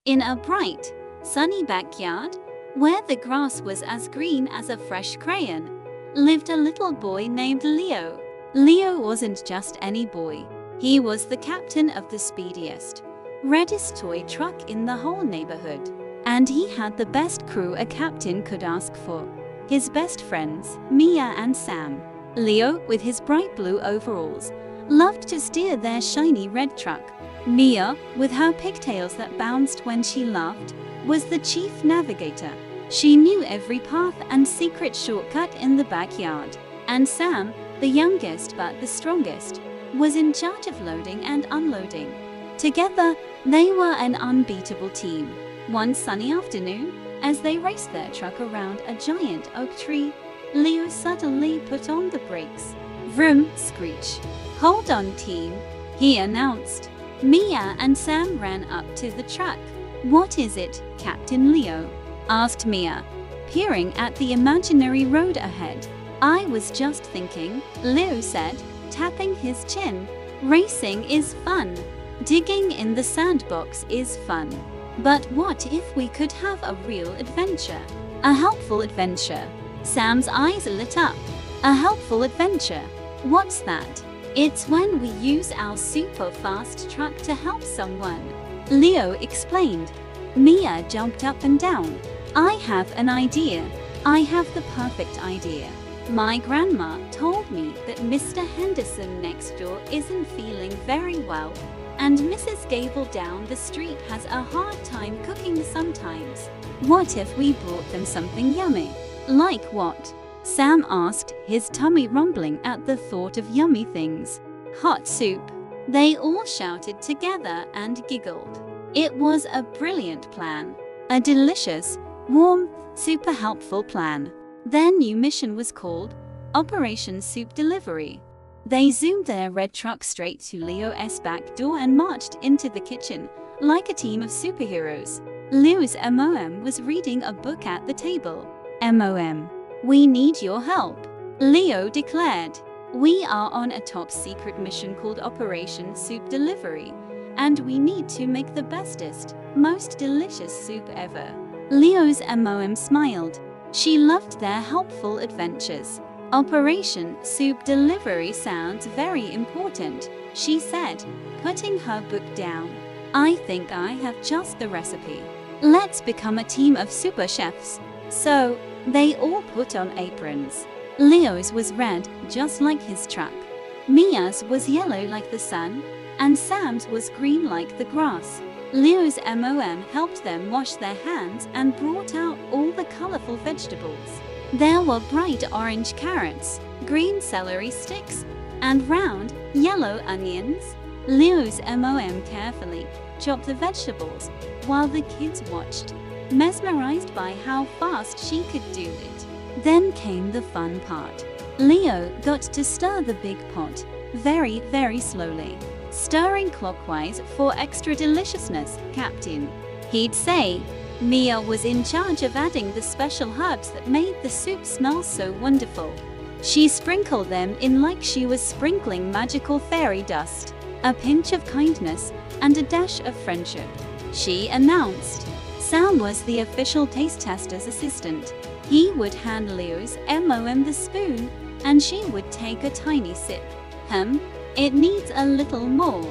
In a bright, sunny backyard, where the grass was as green as a fresh crayon, lived a little boy named Leo. Leo wasn't just any boy. He was the captain of the speediest, reddest toy truck in the whole neighborhood. And he had the best crew a captain could ask for. His best friends, Mia and Sam. Leo, with his bright blue overalls, loved to steer their shiny red truck. Mia, with her pigtails that bounced when she laughed, was the chief navigator. She knew every path and secret shortcut in the backyard. And Sam, the youngest but the strongest, was in charge of loading and unloading. Together, they were an unbeatable team. One sunny afternoon, as they raced their truck around a giant oak tree, Leo suddenly put on the brakes. Vroom, screech. "Hold on, team," he announced. Mia and Sam ran up to the truck. "What is it, Captain Leo?" asked Mia, peering at the imaginary road ahead. "I was just thinking," Leo said, tapping his chin. "Racing is fun. Digging in the sandbox is fun. But what if we could have a real adventure? A helpful adventure?" Sam's eyes lit up. "A helpful adventure? What's that?" "It's when we use our super fast truck to help someone," Leo explained. Mia jumped up and down. "I have an idea. I have the perfect idea. My grandma told me that Mr. Henderson next door isn't feeling very well, and Mrs. Gable down the street has a hard time cooking sometimes. What if we brought them something yummy?" "Like what?" Sam asked, his tummy rumbling at the thought of yummy things. "Hot soup." They all shouted together and giggled. It was a brilliant plan. A delicious, warm, super helpful plan. Their new mission was called Operation Soup Delivery. They zoomed their red truck straight to Leo's back door and marched into the kitchen like a team of superheroes. Leo's MOM was reading a book at the table. "MOM, we need your help," Leo declared. "We are on a top-secret mission called Operation Soup Delivery, and we need to make the bestest, most delicious soup ever." Leo's MOM smiled. She loved their helpful adventures. "Operation Soup Delivery sounds very important," she said, putting her book down. "I think I have just the recipe. Let's become a team of super chefs." So, they all put on aprons. Leo's was red, just like his truck. Mia's was yellow like the sun, and Sam's was green like the grass. Leo's MOM helped them wash their hands and brought out all the colorful vegetables. There were bright orange carrots, green celery sticks, and round, yellow onions. Leo's MOM carefully chopped the vegetables while the kids watched, mesmerized by how fast she could do it. Then came the fun part. Leo got to stir the big pot, very, very slowly. "Stirring clockwise for extra deliciousness, Captain," he'd say. Mia was in charge of adding the special herbs that made the soup smell so wonderful. She sprinkled them in like she was sprinkling magical fairy dust. "A pinch of kindness and a dash of friendship," she announced. Sam was the official taste tester's assistant. He would hand Leo's MOM the spoon, and she would take a tiny sip. "It needs a little more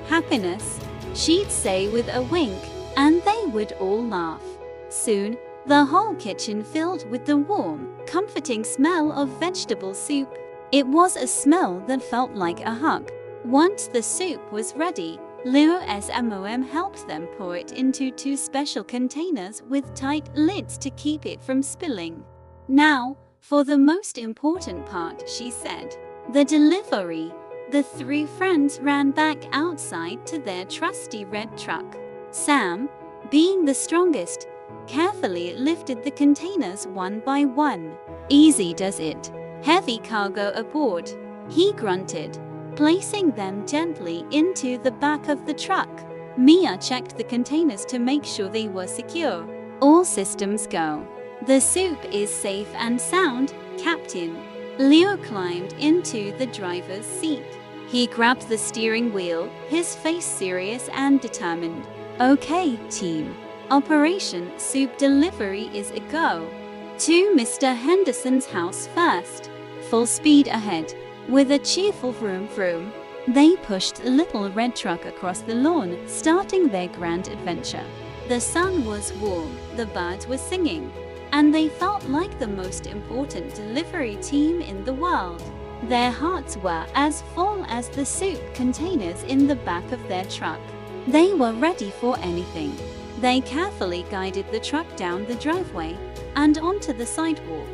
happiness," she'd say with a wink, and they would all laugh. Soon, the whole kitchen filled with the warm, comforting smell of vegetable soup. It was a smell that felt like a hug. Once the soup was ready, Leo's MOM helped them pour it into 2 special containers with tight lids to keep it from spilling. "Now, for the most important part," she said. "The delivery." The 3 friends ran back outside to their trusty red truck. Sam, being the strongest, carefully lifted the containers one by one. "Easy does it. Heavy cargo aboard," he grunted, placing them gently into the back of the truck. Mia checked the containers to make sure they were secure. "All systems go. The soup is safe and sound, Captain." Leo climbed into the driver's seat. He grabbed the steering wheel, his face serious and determined. Okay, team. Operation Soup Delivery is a go. To Mr. Henderson's house first. Full speed ahead. With a cheerful vroom vroom, they pushed the little red truck across the lawn, starting their grand adventure. The sun was warm, the birds were singing, and they felt like the most important delivery team in the world. Their hearts were as full as the soup containers in the back of their truck. They were ready for anything. They carefully guided the truck down the driveway and onto the sidewalk.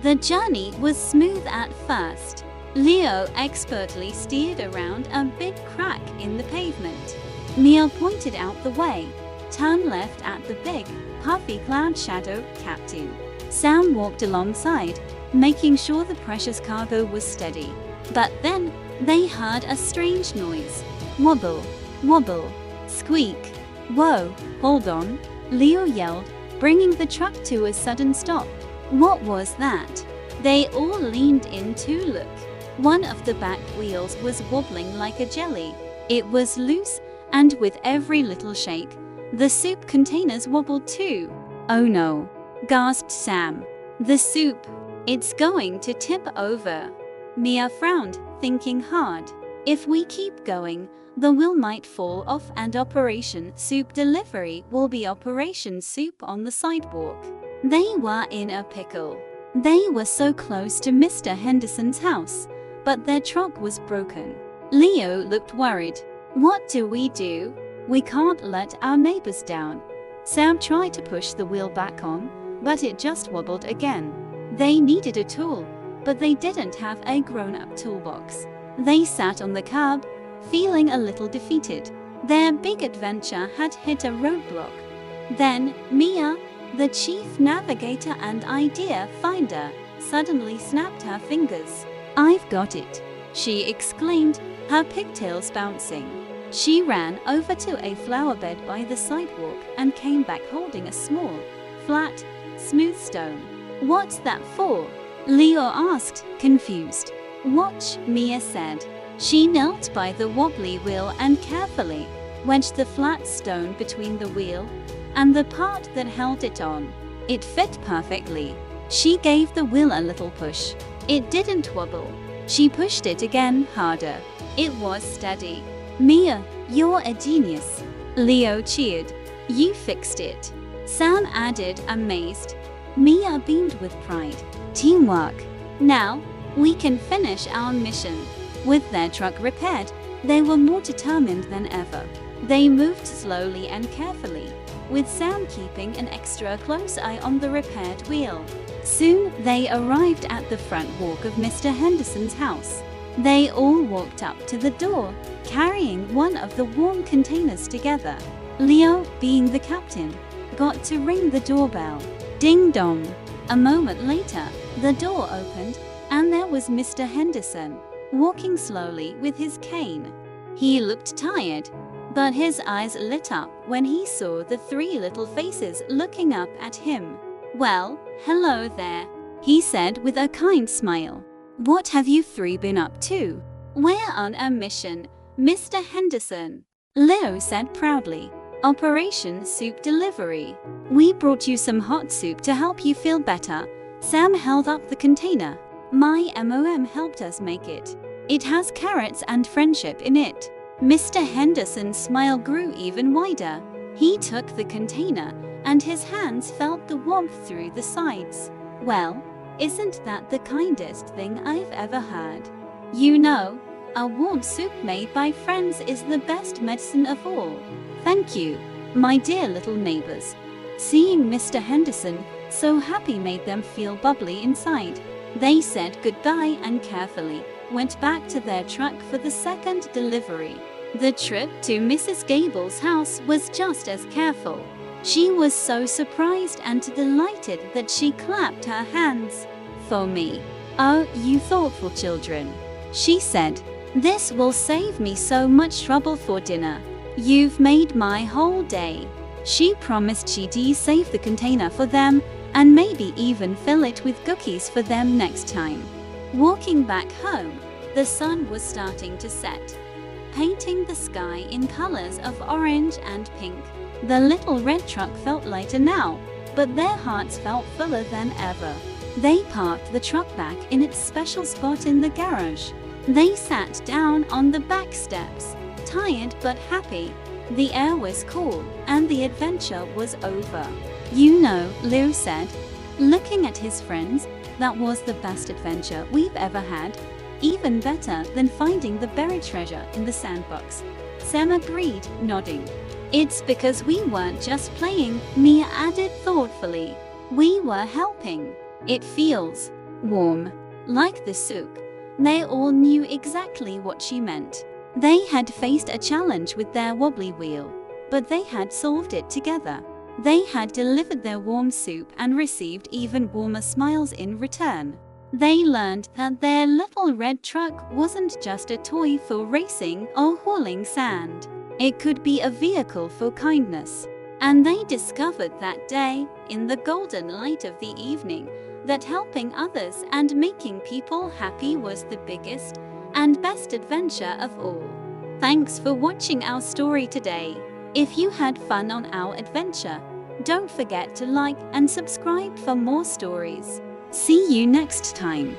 The journey was smooth at first. Leo expertly steered around a big crack in the pavement. Mia pointed out the way. Turn left at the big, puffy cloud shadow, Captain. Sam walked alongside, making sure the precious cargo was steady. But then, they heard a strange noise. Wobble, wobble, squeak. Whoa, hold on, Leo yelled, bringing the truck to a sudden stop. What was that? They all leaned in to look. One of the back wheels was wobbling like a jelly. It was loose, and with every little shake, the soup containers wobbled too. Oh no, gasped Sam. The soup, it's going to tip over. Mia frowned, thinking hard. If we keep going, the wheel might fall off and Operation Soup Delivery will be Operation Soup on the sidewalk. They were in a pickle. They were so close to Mr. Henderson's house, but their truck was broken. Leo looked worried. What do? We can't let our neighbors down. Sam tried to push the wheel back on, but it just wobbled again. They needed a tool, but they didn't have a grown-up toolbox. They sat on the curb, feeling a little defeated. Their big adventure had hit a roadblock. Then, Mia, the chief navigator and idea finder, suddenly snapped her fingers. I've got it, she exclaimed, her pigtails bouncing. She ran over to a flower bed by the sidewalk and came back holding a small, flat, smooth stone. What's that for? Leo asked, confused. Watch, Mia said. She knelt by the wobbly wheel and carefully wedged the flat stone between the wheel and the part that held it on. It fit perfectly. She gave the wheel a little push. It didn't wobble. She pushed it again, harder. It was steady. Mia, you're a genius. Leo cheered. You fixed it. Sam added, amazed. Mia beamed with pride. Teamwork. Now, we can finish our mission. With their truck repaired, they were more determined than ever. They moved slowly and carefully, with Sam keeping an extra close eye on the repaired wheel. Soon, they arrived at the front walk of Mr. Henderson's house. They all walked up to the door, carrying one of the warm containers together. Leo, being the captain, got to ring the doorbell. Ding dong. A moment later, the door opened, and there was Mr. Henderson, walking slowly with his cane. He looked tired, but his eyes lit up when he saw the three little faces looking up at him. Well, hello there, he said with a kind smile. What have you three been up to? We're on a mission, Mr. Henderson, Leo said proudly. Operation Soup Delivery. We brought you some hot soup to help you feel better. Sam held up the container. My mom helped us make it. It has carrots and friendship in it. Mr. Henderson's smile grew even wider. He took the container, and his hands felt the warmth through the sides. Well, isn't that the kindest thing I've ever heard? You know, a warm soup made by friends is the best medicine of all. Thank you, my dear little neighbors. Seeing Mr. Henderson so happy made them feel bubbly inside. They said goodbye and carefully went back to their truck for the second delivery. The trip to Mrs. Gable's house was just as careful. She was so surprised and delighted that she clapped her hands. For me. Oh, you thoughtful children, she said. This will save me so much trouble for dinner. You've made my whole day. She promised she'd save the container for them and maybe even fill it with cookies for them next time. Walking back home, the sun was starting to set, painting the sky in colors of orange and pink. The little red truck felt lighter now, but their hearts felt fuller than ever. They parked the truck back in its special spot in the garage. They sat down on the back steps, tired but happy. The air was cool, and the adventure was over. You know, Leo said, looking at his friends, that was the best adventure we've ever had. Even better than finding the buried treasure in the sandbox. Sam agreed, nodding. It's because we weren't just playing, Mia added thoughtfully. We were helping. It feels warm, like the souk. They all knew exactly what she meant. They had faced a challenge with their wobbly wheel, but they had solved it together. They had delivered their warm soup and received even warmer smiles in return. They learned that their little red truck wasn't just a toy for racing or hauling sand. It could be a vehicle for kindness. And they discovered that day, in the golden light of the evening, that helping others and making people happy was the biggest and best adventure of all. Thanks for watching our story today. If you had fun on our adventure, don't forget to like and subscribe for more stories. See you next time.